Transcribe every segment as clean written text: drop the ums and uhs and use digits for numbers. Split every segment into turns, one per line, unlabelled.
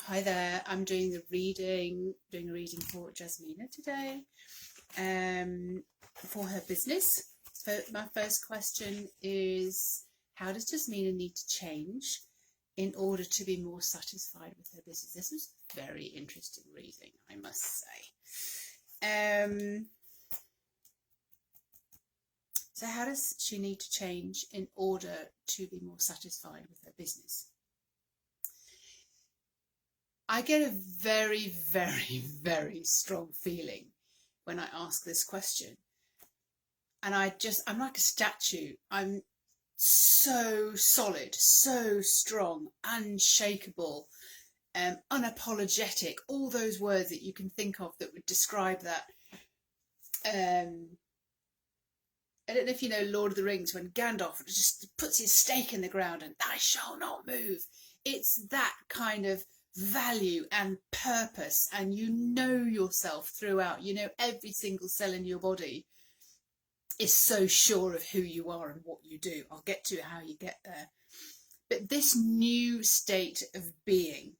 Hi there, I'm doing a reading for Jasmina today for her business. So my first question is, how does Jasmina need to change in order to be more satisfied with her business? This was a very interesting reading, I must say. So how does she need to change in order to be more satisfied with her business? I get a very, very, very strong feeling when I ask this question. And I'm like a statue. I'm so solid, so strong, unshakable, unapologetic, all those words that you can think of that would describe that. I don't know if you know Lord of the Rings, when Gandalf just puts his stake in the ground and "I shall not move." It's that kind of value and purpose, and you know yourself throughout. You know, every single cell in your body is so sure of who you are and what you do. I'll get to how you get there. But this new state of being,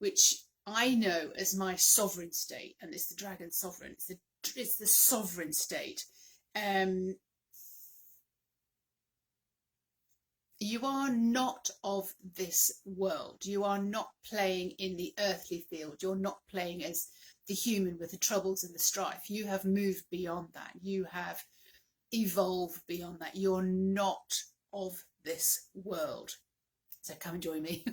which I know as my sovereign state, and it's the dragon sovereign, it's the sovereign state. You are not of this world. You are not playing in the earthly field. You're not playing as the human with the troubles and the strife. You have moved beyond that. You have evolved beyond that. You're not of this world. So come and join me.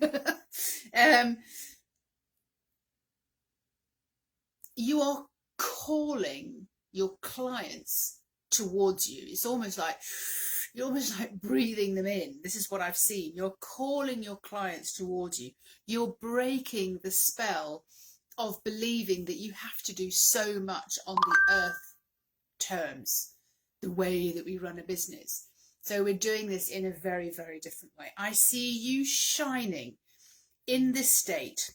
You are calling your clients towards you. It's almost like you're almost like breathing them in. This is what I've seen. You're calling your clients towards you. You're breaking the spell of believing that you have to do so much on the earth terms, the way that we run a business. So we're doing this in a very, very different way. I see you shining in this state.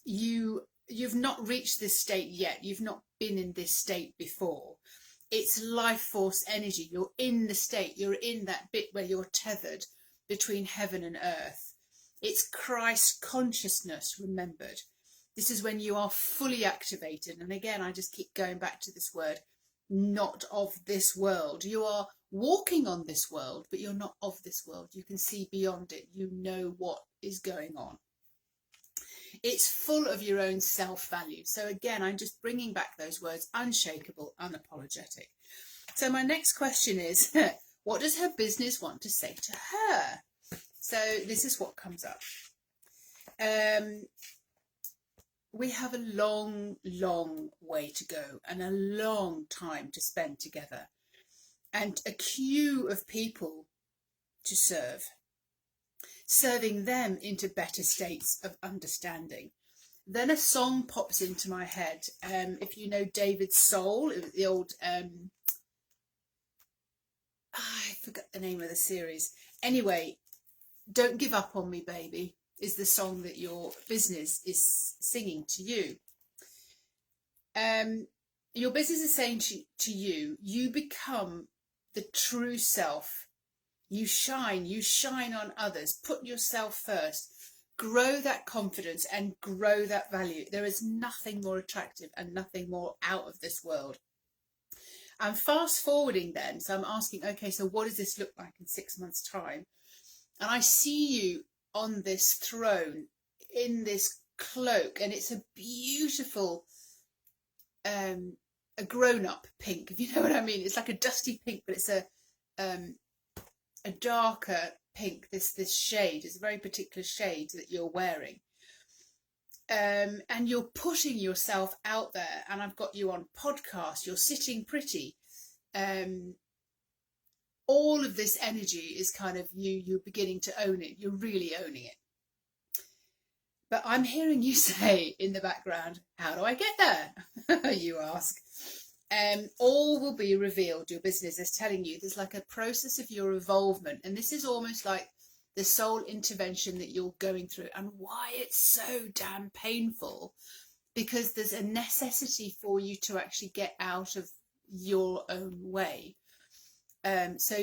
You've not reached this state yet. You've not been in this state before. It's life force energy. You're in the state. You're in that bit where you're tethered between heaven and earth. It's Christ consciousness remembered. This is when you are fully activated. And again, I just keep going back to this word, not of this world. You are walking on this world, but you're not of this world. You can see beyond it. You know what is going on. It's full of your own self-value. So again, I'm just bringing back those words: unshakable, unapologetic. So my next question is, what does her business want to say to her? So this is what comes up. We have a long, long way to go and a long time to spend together, and a queue of people to serve, serving them into better states of understanding. Then a song pops into my head. If you know David's Soul, it was the old, I forgot the name of the series. Anyway, Don't Give Up on Me, Baby, is the song that your business is singing to you. Your business is saying to you, you become the true self. You shine on others, put yourself first, grow that confidence and grow that value. There is nothing more attractive and nothing more out of this world. I'm fast forwarding then, so I'm asking, okay, so what does this look like in 6 months' time? And I see you on this throne in this cloak, and it's a beautiful, a grown-up pink, if you know what I mean. It's like a dusty pink, but it's a darker pink. This shade is a very particular shade that you're wearing, and you're putting yourself out there. And I've got you on podcast. You're sitting pretty. All of this energy is kind of you're beginning to own it. You're really owning it. But I'm hearing you say in the background, how do I get there? You ask. All will be revealed. Your business is telling you there's like a process of your evolvement, and this is almost like the soul intervention that you're going through, and why it's so damn painful, because there's a necessity for you to actually get out of your own way. So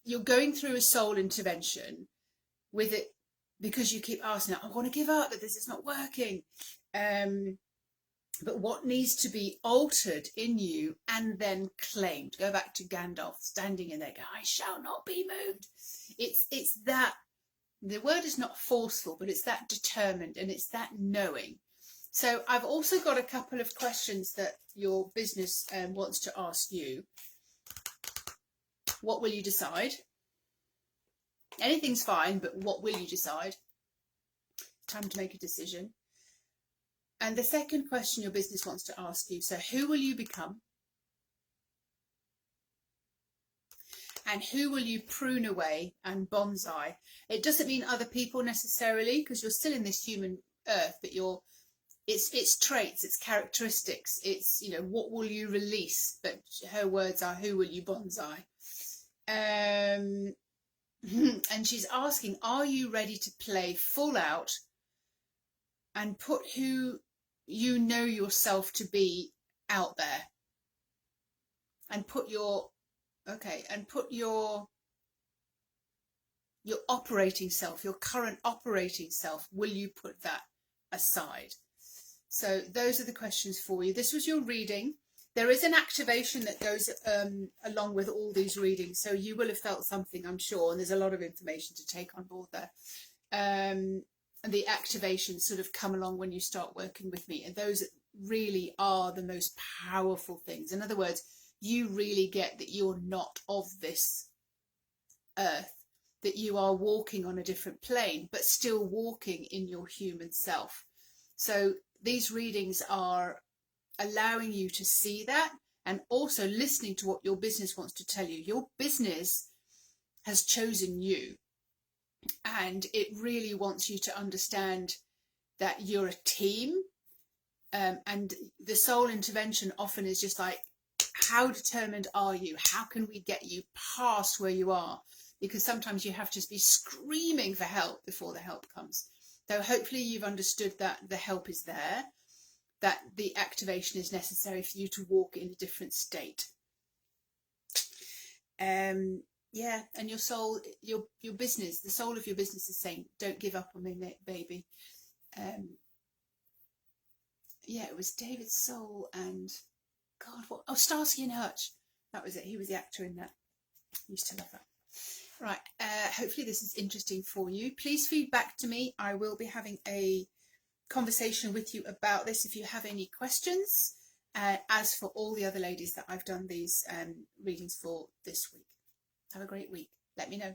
you're going through a soul intervention with it because you keep asking, I want to give up, that this is not working. But what needs to be altered in you and then claimed? Go back to Gandalf standing in there, go, I shall not be moved. It's that, the word is not forceful, but it's that determined, and it's that knowing. So I've also got a couple of questions that your business wants to ask you. What will you decide? Anything's fine, but what will you decide? Time to make a decision. And the second question your business wants to ask you, so who will you become? And who will you prune away and bonsai? It doesn't mean other people necessarily, because you're still in this human earth, but it's traits, it's characteristics, it's, you know, what will you release? But her words are, who will you bonsai? And she's asking, are you ready to play full out and put who you know yourself to be out there, and put your operating self, your current operating self, will you put that aside? So those are the questions for you. This was your reading. There is an activation that goes along with all these readings, so you will have felt something, I'm sure, and there's a lot of information to take on board there. And the activations sort of come along when you start working with me, and those really are the most powerful things. In other words, you really get that you're not of this earth, that you are walking on a different plane, but still walking in your human self. So these readings are allowing you to see that, and also listening to what your business wants to tell you. Your business has chosen you, and it really wants you to understand that you're a team, and the soul intervention often is just like, how determined are you? How can we get you past where you are? Because sometimes you have to be screaming for help before the help comes. So hopefully you've understood that the help is there, that the activation is necessary for you to walk in a different state. Yeah, and your soul, your business, the soul of your business is saying, don't give up on me, baby. Yeah, it was David's soul and God, what? Oh, Starsky and Hutch. That was it. He was the actor in that. Used to love that. Right. Hopefully this is interesting for you. Please feed back to me. I will be having a conversation with you about this if you have any questions. As for all the other ladies that I've done these readings for this week. Have a great week. Let me know.